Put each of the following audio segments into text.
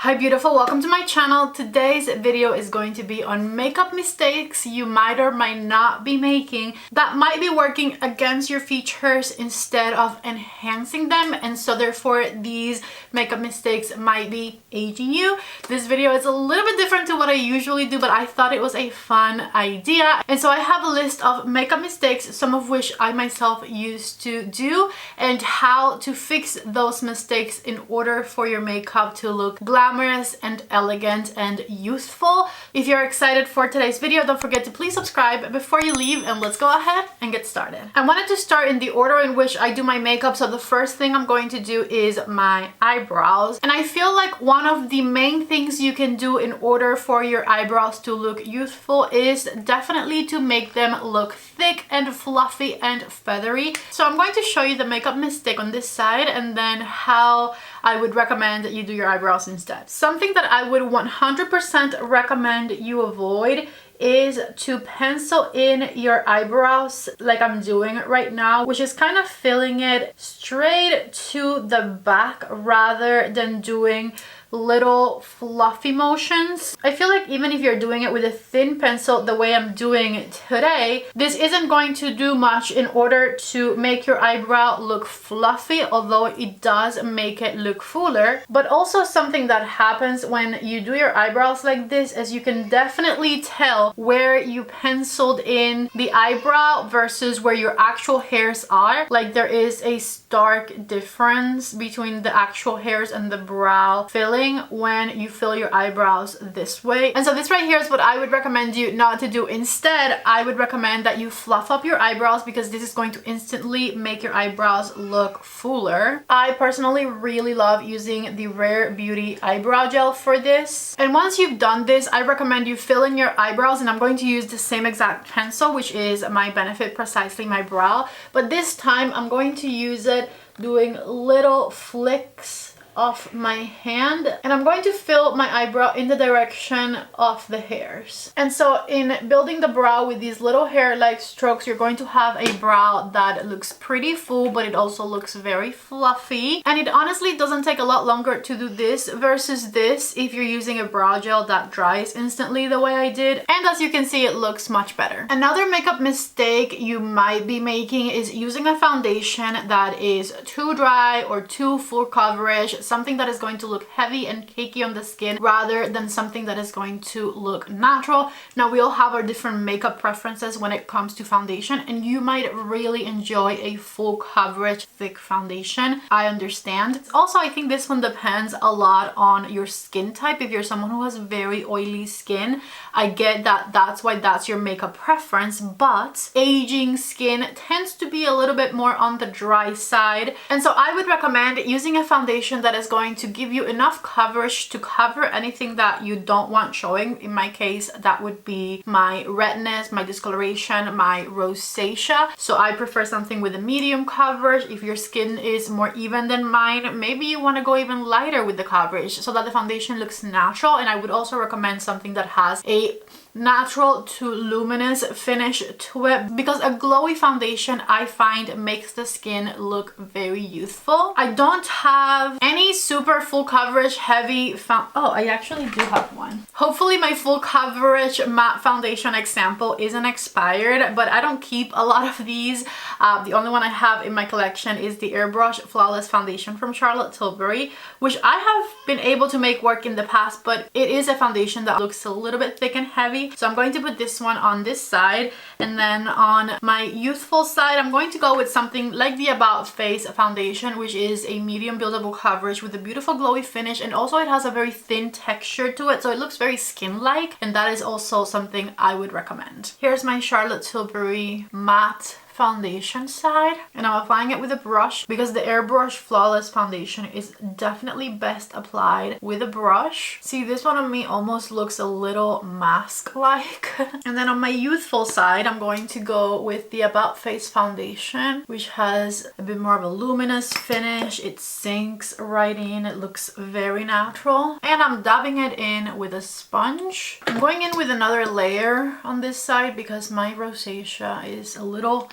Hi beautiful, welcome to my channel. Today's video is going to be on makeup mistakes you might or might not be making that might be working against your features instead of enhancing them, and so therefore these makeup mistakes might be aging you. This video is a little bit different to what I usually do, but I thought it was a fun idea, and so I have a list of makeup mistakes, some of which I myself used to do, and how to fix those mistakes in order for your makeup to look glamorous and elegant and youthful. If you're excited for today's video, don't forget to please subscribe before you leave, and let's go ahead and get started. I wanted to start in the order in which I do my makeup, so the first thing I'm going to do is my eyebrows. And I feel like one of the main things you can do in order for your eyebrows to look youthful is definitely to make them look thick and fluffy and feathery. So I'm going to show you the makeup mistake on this side and then how I would recommend that you do your eyebrows instead. Something that I would 100% recommend you avoid is to pencil in your eyebrows like I'm doing right now, which is kind of filling it straight to the back rather than doing little fluffy motions. I feel like even if you're doing it with a thin pencil the way I'm doing it today, this isn't going to do much in order to make your eyebrow look fluffy, although it does make it look fuller. But also something that happens when you do your eyebrows like this is you can definitely tell where you penciled in the eyebrow versus where your actual hairs are. Like there is a stark difference between the actual hairs and the brow filling when you fill your eyebrows this way. And so this right here is what I would recommend you not to do. Instead, I would recommend that you fluff up your eyebrows because this is going to instantly make your eyebrows look fuller. I personally really love using the Rare Beauty eyebrow gel for this. And once you've done this, I recommend you fill in your eyebrows, and I'm going to use the same exact pencil, which is my Benefit Precisely My Brow, but this time I'm going to use it doing little flicks off my hand, and I'm going to fill my eyebrow in the direction of the hairs. And so in building the brow with these little hair-like strokes, you're going to have a brow that looks pretty full, but it also looks very fluffy. And it honestly doesn't take a lot longer to do this versus this if you're using a brow gel that dries instantly the way I did. And as you can see, it looks much better. Another makeup mistake you might be making is using a foundation that is too dry or too full coverage, something that is going to look heavy and cakey on the skin rather than something that is going to look natural. Now, we all have our different makeup preferences when it comes to foundation, and you might really enjoy a full coverage thick foundation. I understand. Also, I think this one depends a lot on your skin type. If you're someone who has very oily skin, I get that that's why that's your makeup preference, but aging skin tends to be a little bit more on the dry side, and so I would recommend using a foundation that is going to give you enough coverage to cover anything that you don't want showing. In my case, that would be my redness, my discoloration, my rosacea. So I prefer something with a medium coverage. If your skin is more even than mine, maybe you want to go even lighter with the coverage so that the foundation looks natural. And I would also recommend something that has a natural to luminous finish to it, because a glowy foundation I find makes the skin look very youthful. I don't have any super full coverage heavy oh, I actually do have one. Hopefully my full coverage matte foundation example isn't expired, but I don't keep a lot of these. The only one I have in my collection is the Airbrush Flawless Foundation from Charlotte Tilbury, which I have been able to make work in the past, but it is a foundation that looks a little bit thick and heavy. So I'm going to put this one on this side, and then on my youthful side I'm going to go with something like the About Face foundation, which is a medium buildable coverage with a beautiful glowy finish, and also it has a very thin texture to it, so it looks very skin-like, and that is also something I would recommend. Here's my Charlotte Tilbury matte foundation side, and I'm applying it with a brush because the Airbrush Flawless Foundation is definitely best applied with a brush. See, this one on me almost looks a little mask-like. And then on my youthful side, I'm going to go with the About Face foundation, which has a bit more of a luminous finish. It sinks right in. It looks very natural. And I'm dabbing it in with a sponge. I'm going in with another layer on this side because my rosacea is a little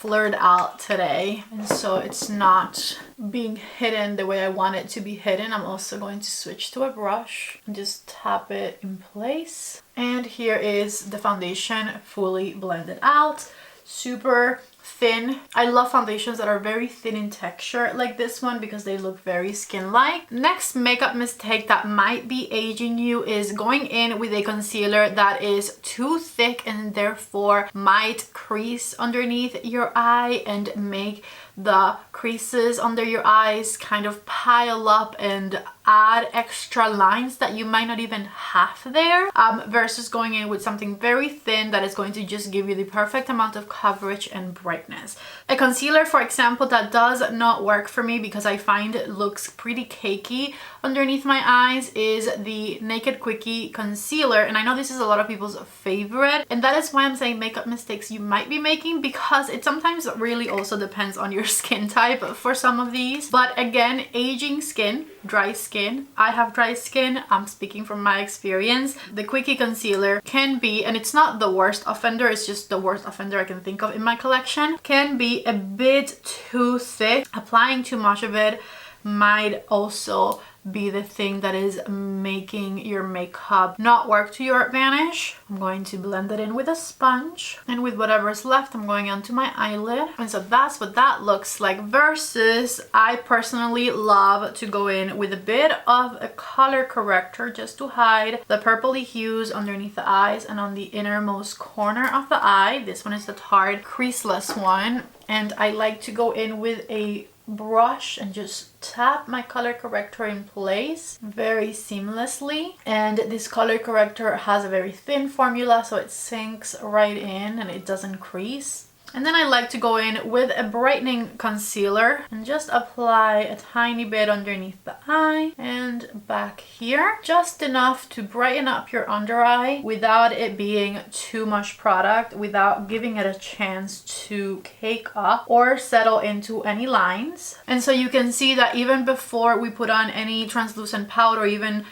blurred out today, and so it's not being hidden the way I want it to be hidden. I'm also going to switch to a brush and just tap it in place. And here is the foundation fully blended out. Super thin. I love foundations that are very thin in texture like this one because they look very skin-like. Next makeup mistake that might be aging you is going in with a concealer that is too thick and therefore might crease underneath your eye and make the creases under your eyes kind of pile up and add extra lines that you might not even have there, versus going in with something very thin that is going to just give you the perfect amount of coverage and brightness. A concealer, for example, that does not work for me because I find it looks pretty cakey underneath my eyes is the Naked Quickie concealer, and I know this is a lot of people's favorite, and that is why I'm saying makeup mistakes you might be making, because it sometimes really also depends on your skin type for some of these. But again, aging skin, dry skin, I have dry skin, I'm speaking from my experience, the Quickie concealer can be, and it's not the worst offender, it's just the worst offender I can think of in my collection, can be a bit too thick. Applying too much of it might also be the thing that is making your makeup not work to your advantage. I'm going to blend it in with a sponge, and with whatever is left I'm going onto my eyelid, and so that's what that looks like. Versus I personally love to go in with a bit of a color corrector just to hide the purpley hues underneath the eyes and on the innermost corner of the eye. This one is the Tarte creaseless one, and I like to go in with a brush and just tap my color corrector in place very seamlessly. And this color corrector has a very thin formula, so it sinks right in and it doesn't crease. And then I like to go in with a brightening concealer and just apply a tiny bit underneath the eye and back here. Just enough to brighten up your under eye without it being too much product, without giving it a chance to cake up or settle into any lines. And so you can see that even before we put on any translucent powder, even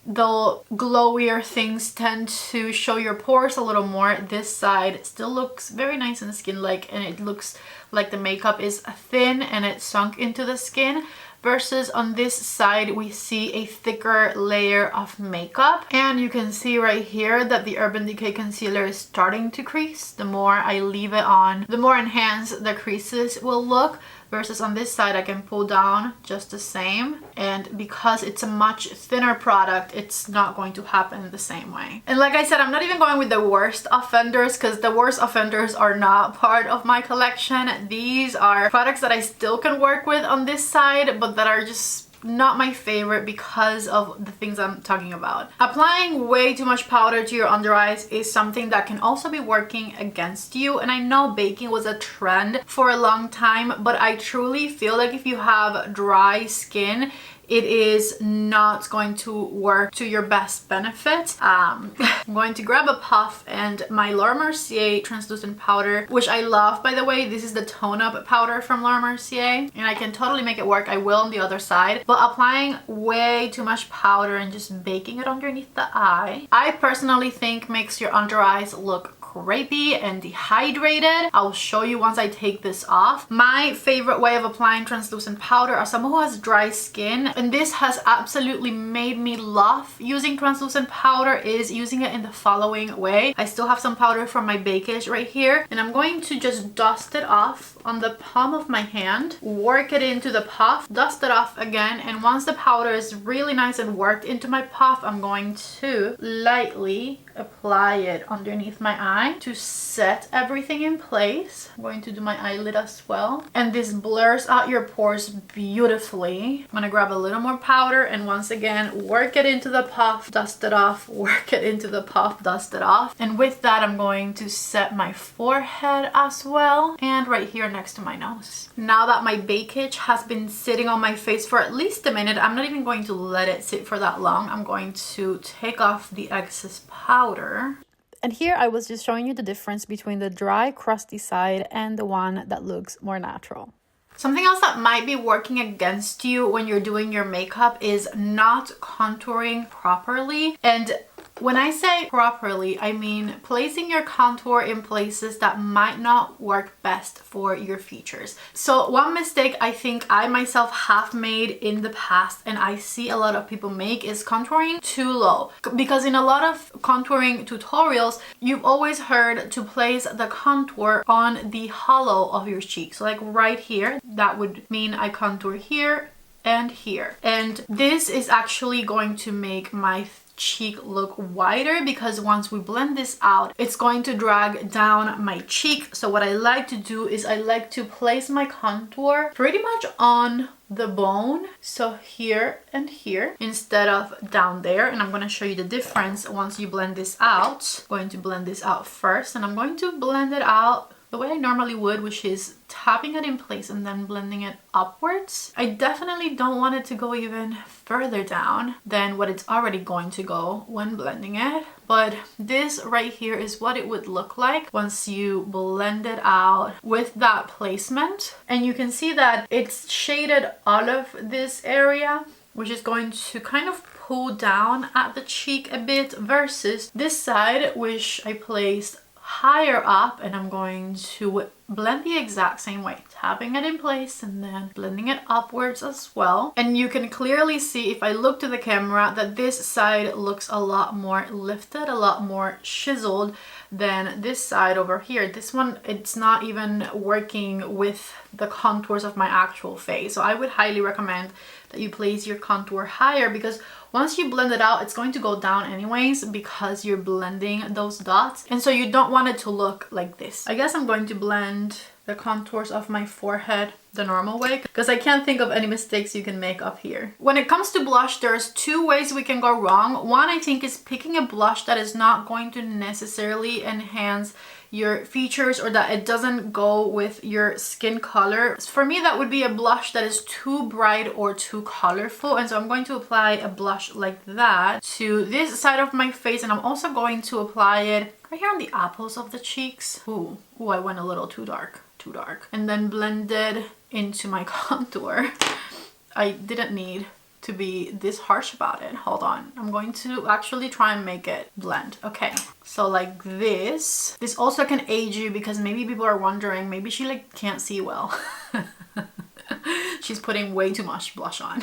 the glowier things tend to show your pores a little more. This side still looks very nice and skin-like, and it looks like the makeup is thin and it sunk into the skin. Versus on this side we see a thicker layer of makeup, and you can see right here that the Urban Decay concealer is starting to crease. The more I leave it on, the more enhanced the creases will look. Versus on this side I can pull down just the same, and because it's a much thinner product it's not going to happen the same way. And like I said, I'm not even going with the worst offenders because the worst offenders are not part of my collection. These are products that I still can work with on this side, but that are just not my favorite because of the things I'm talking about. Applying way too much powder to your under eyes is something that can also be working against you, and I know baking was a trend for a long time, but I truly feel like if you have dry skin, it is not going to work to your best benefit. I'm going to grab a puff and my Laura Mercier translucent powder, which I love, by the way. This is the tone up powder from Laura Mercier, and I can totally make it work. I will on the other side, but applying way too much powder and just baking it underneath the eye, I personally think makes your under eyes look crepey and dehydrated. I'll show you once I take this off. My favorite way of applying translucent powder as someone who has dry skin, and this has absolutely made me love using translucent powder, is using it in the following way. I still have some powder from my bakage right here, and I'm going to just dust it off on the palm of my hand, work it into the puff, dust it off again, and once the powder is really nice and worked into my puff, I'm going to lightly apply it underneath my eye to set everything in place. I'm going to do my eyelid as well, and this blurs out your pores beautifully. I'm gonna grab a little more powder and once again work it into the puff, dust it off, work it into the puff, dust it off, and with that I'm going to set my forehead as well and right here next to my nose. Now that my bakage has been sitting on my face for at least a minute, I'm not even going to let it sit for that long. I'm going to take off the excess powder. And here I was just showing you the difference between the dry, crusty side and the one that looks more natural. Something else that might be working against you when you're doing your makeup is not contouring properly. And When I say properly, I mean placing your contour in places that might not work best for your features. So one mistake I think I myself have made in the past, and I see a lot of people make, is contouring too low. Because in a lot of contouring tutorials, you've always heard to place the contour on the hollow of your cheek. So like right here, that would mean I contour here and here. And this is actually going to make my cheek look wider, because once we blend this out, it's going to drag down my cheek. So what I like to do is I like to place my contour pretty much on the bone, so here and here, instead of down there. And I'm going to show you the difference once you blend this out. I'm going to blend this out first, and I'm going to blend it out the way I normally would, which is tapping it in place and then blending it upwards. I definitely don't want it to go even further down than what it's already going to go when blending it. But this right here is what it would look like once you blend it out with that placement. And you can see that it's shaded out of this area, which is going to kind of pull down at the cheek a bit, versus this side, which I placed higher up, and I'm going to blend the exact same way, tapping it in place and then blending it upwards as well. And you can clearly see, if I look to the camera, that this side looks a lot more lifted, a lot more chiseled than this side over here. This one, it's not even working with the contours of my actual face. So I would highly recommend that you place your contour higher, because once you blend it out, it's going to go down anyways, because you're blending those dots. And so you don't want it to look like this. I guess I'm going to blend the contours of my forehead the normal way, because I can't think of any mistakes you can make up here. When it comes to blush, there's two ways we can go wrong. One, I think, is picking a blush that is not going to necessarily enhance your features, or that it doesn't go with your skin color. For me, that would be a blush that is too bright or too colorful. And so I'm going to apply a blush like that to this side of my face, and I'm also going to apply it right here on the apples of the cheeks. Ooh, I went a little too dark. And then blend it into my contour. I didn't need to be this harsh about it. Hold on, I'm going to actually try and make it blend. Okay, so like this. This also can aid you, because maybe people are wondering, maybe she like can't see well. She's putting way too much blush on.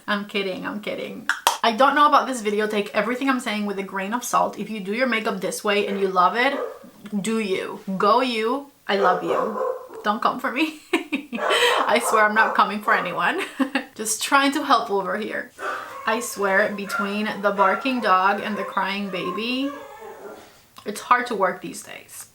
I'm kidding. I don't know about this video. Take everything I'm saying with a grain of salt. If you do your makeup this way and you love it, do you. Go you. I love you. Don't come for me. I swear I'm not coming for anyone. Just trying to help over here. I swear, between the barking dog and the crying baby, it's hard to work these days.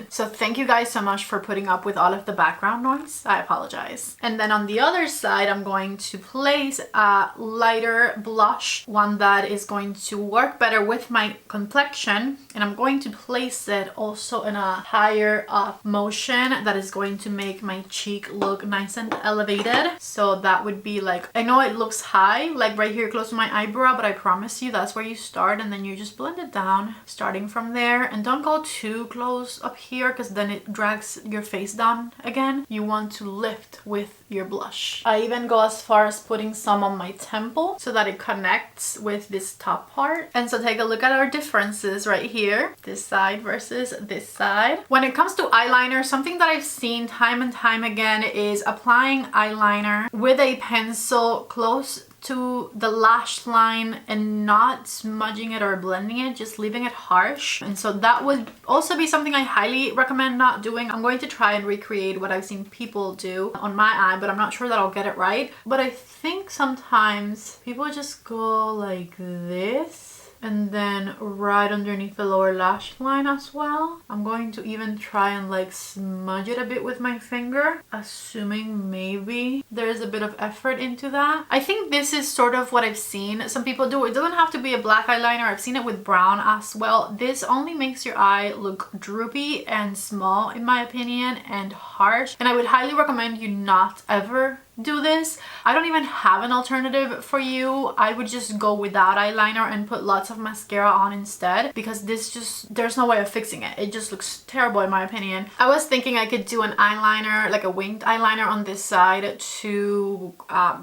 So thank you guys so much for putting up with all of the background noise. I apologize. And then on the other side, I'm going to place a lighter blush, one that is going to work better with my complexion. And I'm going to place it also in a higher up motion that is going to make my cheek look nice and elevated. So that would be like, I know it looks high, like right here close to my eyebrow, but I promise you that's where you start, and then you just blend it down starting from there. And don't go too close up here, because then it drags your face down again. You want to lift with your blush. I even go as far as putting some on my temple so that it connects with this top part. And so take a look at our differences right here, this side versus this side. When it comes to eyeliner, something that I've seen time and time again is applying eyeliner with a pencil close to the lash line and not smudging it or blending it, just leaving it harsh. And so that would also be something I highly recommend not doing. I'm going to try and recreate what I've seen people do on my eye, but I'm not sure that I'll get it right. But I think sometimes people just go like this, and then right underneath the lower lash line as well. I'm going to even try and like smudge it a bit with my finger, assuming maybe there's a bit of effort into that. I think this is sort of what I've seen some people do. It doesn't have to be a black eyeliner. I've seen it with brown as well. This only makes your eye look droopy and small, in my opinion, and harsh. And I would highly recommend you not ever do this. I don't even have an alternative for you. I would just go without eyeliner and put lots of mascara on instead, because this just, there's no way of fixing it. It just looks terrible in my opinion. I was thinking I could do an eyeliner, like a winged eyeliner on this side to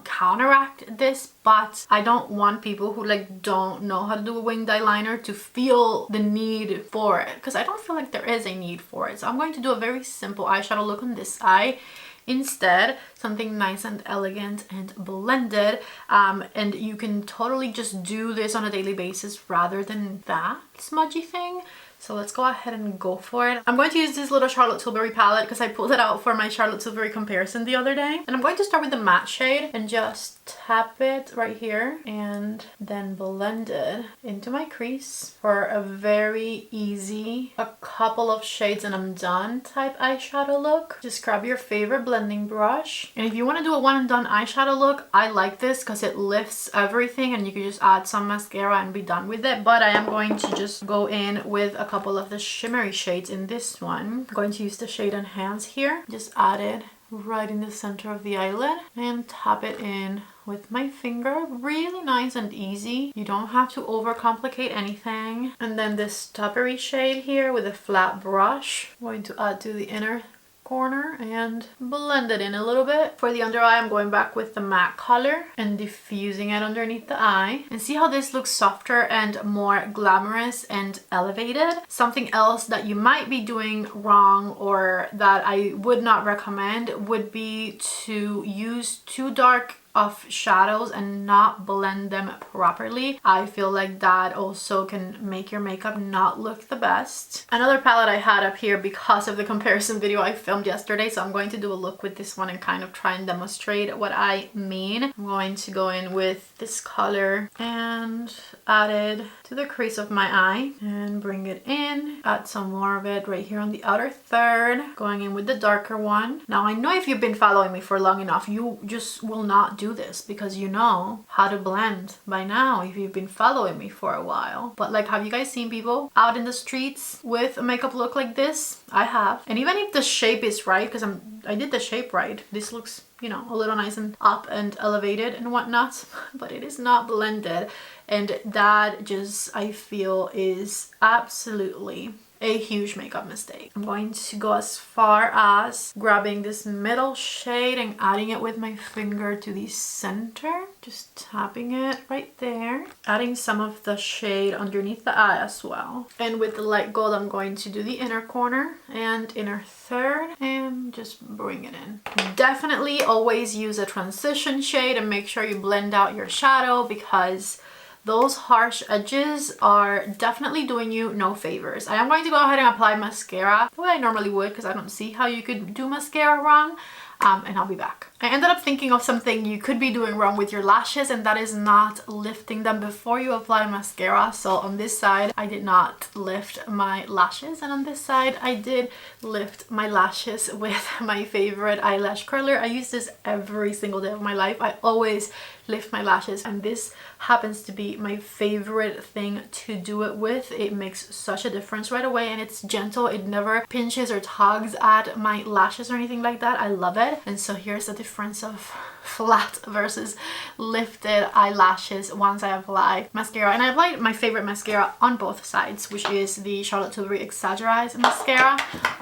counteract this, but I don't want people who like don't know how to do a winged eyeliner to feel the need for it, because I don't feel like there is a need for it. So I'm going to do a very simple eyeshadow look on this eye instead, something nice and elegant and blended, and you can totally just do this on a daily basis rather than that smudgy thing. So let's go ahead and go for it. I'm going to use this little Charlotte Tilbury palette because I pulled it out for my Charlotte Tilbury comparison the other day. And I'm going to start with the matte shade and just tap it right here and then blend it into my crease for a very easy, a couple of shades and I'm done type eyeshadow look. Just grab your favorite blending brush. And if you want to do a one and done eyeshadow look, I like this because it lifts everything and you can just add some mascara and be done with it. But I am going to just go in with a couple of the shimmery shades in this one. I'm going to use the shade Enhance here. Just add it right in the center of the eyelid and tap it in with my finger. Really nice and easy. You don't have to overcomplicate anything. And then this strawberry shade here with a flat brush, I'm going to add to the inner corner and blend it in a little bit. For the under eye, I'm going back with the matte color and diffusing it underneath the eye. And see how this looks softer and more glamorous and elevated? Something else that you might be doing wrong or that I would not recommend would be to use too dark of shadows and not blend them properly. I feel like that also can make your makeup not look the best. Another palette I had up here because of the comparison video I filmed yesterday, so I'm going to do a look with this one and kind of try and demonstrate what I mean. I'm going to go in with this color and add it to the crease of my eye and bring it in. Add some more of it right here on the outer third, going in with the darker one. Now I know if you've been following me for long enough, you just will not do this because you know how to blend by now if you've been following me for a while. But like, have you guys seen people out in the streets with a makeup look like this? I have. And even if the shape is right, because I did the shape right, this looks, you know, a little nice and up and elevated and whatnot, but it is not blended. And that just, I feel, is absolutely a huge makeup mistake. I'm going to go as far as grabbing this middle shade and adding it with my finger to the center, just tapping it right there, adding some of the shade underneath the eye as well. And with the light gold, I'm going to do the inner corner and inner third and just bring it in. Definitely always use a transition shade and make sure you blend out your shadow, because those harsh edges are definitely doing you no favors. I am going to go ahead and apply mascara the way I normally would because I don't see how you could do mascara wrong. And I'll be back. I ended up thinking of something you could be doing wrong with your lashes, and that is not lifting them before you apply mascara. So on this side, I did not lift my lashes, and on this side, I did lift my lashes with my favorite eyelash curler. I use this every single day of my life. I always lift my lashes, and this happens to be my favorite thing to do it with. It makes such a difference right away, and it's gentle. It never pinches or tugs at my lashes or anything like that. I love it. And so here's the difference of flat versus lifted eyelashes once I apply mascara. And I applied my favorite mascara on both sides, which is the Charlotte Tilbury Exaggerize mascara,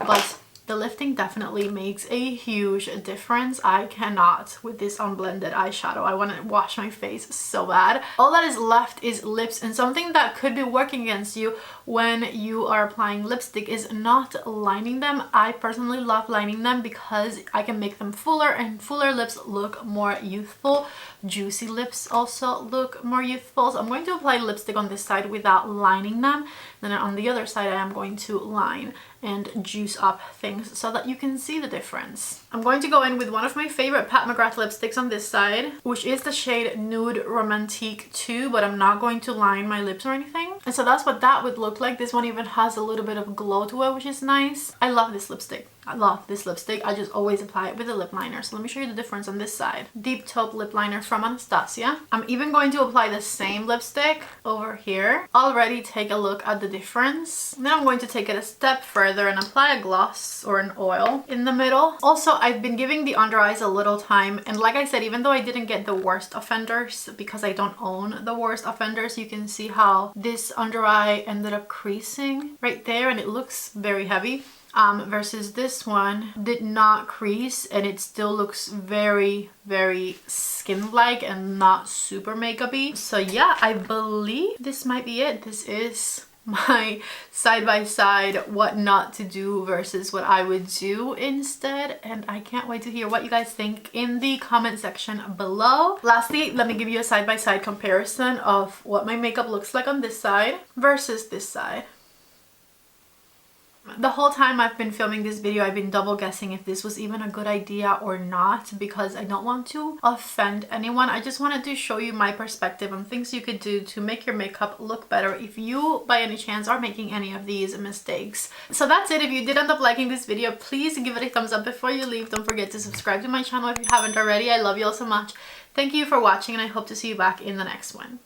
but the lifting definitely makes a huge difference. I cannot with this unblended eyeshadow. I want to wash my face so bad. All that is left is lips, and something that could be working against you when you are applying lipstick is not lining them. I personally love lining them because I can make them fuller, and fuller lips look more youthful. Juicy lips also look more youthful. So I'm going to apply lipstick on this side without lining them. Then on the other side, I am going to line and juice up things so that you can see the difference. I'm going to go in with one of my favorite Pat McGrath lipsticks on this side, which is the shade Nude Romantique 2, but I'm not going to line my lips or anything. And so that's what that would look like. This one even has a little bit of glow to it, which is nice. I love this lipstick. I love this lipstick. I just always apply it with a lip liner. So let me show you the difference on this side. Deep Taupe lip liner from Anastasia. I'm even going to apply the same lipstick over here. Already take a look at the difference. Then I'm going to take it a step further and apply a gloss or an oil in the middle. Also, I've been giving the under eyes a little time, and like I said, even though I didn't get the worst offenders because I don't own the worst offenders, you can see how this under eye ended up creasing right there, and it looks very heavy. Versus this one did not crease, and it still looks very, very skin-like and not super makeup-y. So yeah, I believe this might be it. This is my side-by-side what not to do versus what I would do instead, and I can't wait to hear what you guys think in the comment section below. Lastly, let me give you a side-by-side comparison of what my makeup looks like on this side versus this side. The whole time I've been filming this video, I've been double guessing if this was even a good idea or not, because I don't want to offend anyone. I just wanted to show you my perspective on things you could do to make your makeup look better if you by any chance are making any of these mistakes. So that's it. If you did end up liking this video, please give it a thumbs up before you leave. Don't forget to subscribe to my channel if you haven't already. I love you all so much. Thank you for watching, and I hope to see you back in the next one.